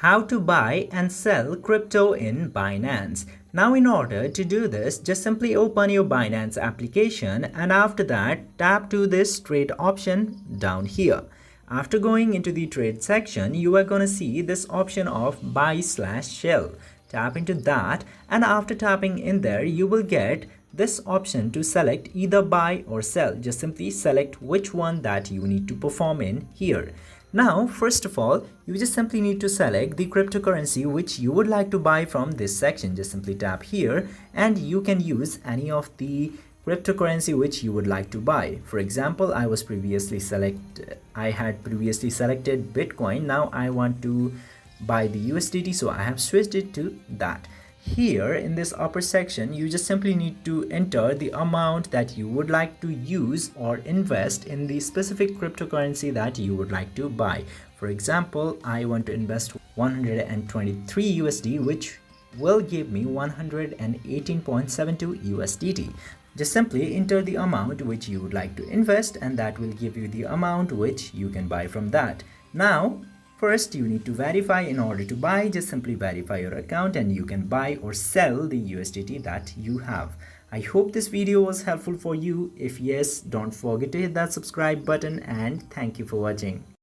how to buy and sell crypto in Binance. Now in order to do this, just simply open your Binance application and after that tap to this trade option down here. After going into the trade section, you are going to see this option of buy/sell. Tap into that and after tapping in there, you will get this option to select either buy or sell. Just simply select which one that you need to perform in here. Now, first of all, you just simply need to select the cryptocurrency which you would like to buy from this section. Just simply tap here and you can use any of the cryptocurrency which you would like to buy. For example, I had previously selected Bitcoin. Now I want to buy the USDT, so I have switched it to that. Here in this upper section, you just simply need to enter the amount that you would like to use or invest in the specific cryptocurrency that you would like to buy. For example, I want to invest 123 USD, which will give me 118.72 USDT. Just simply enter the amount which you would like to invest and that will give you the amount which you can buy from that. Now, first, you need to verify. In order to buy, just simply verify your account and you can buy or sell the USDT that you have. I hope this video was helpful for you. If yes, don't forget to hit that subscribe button and thank you for watching.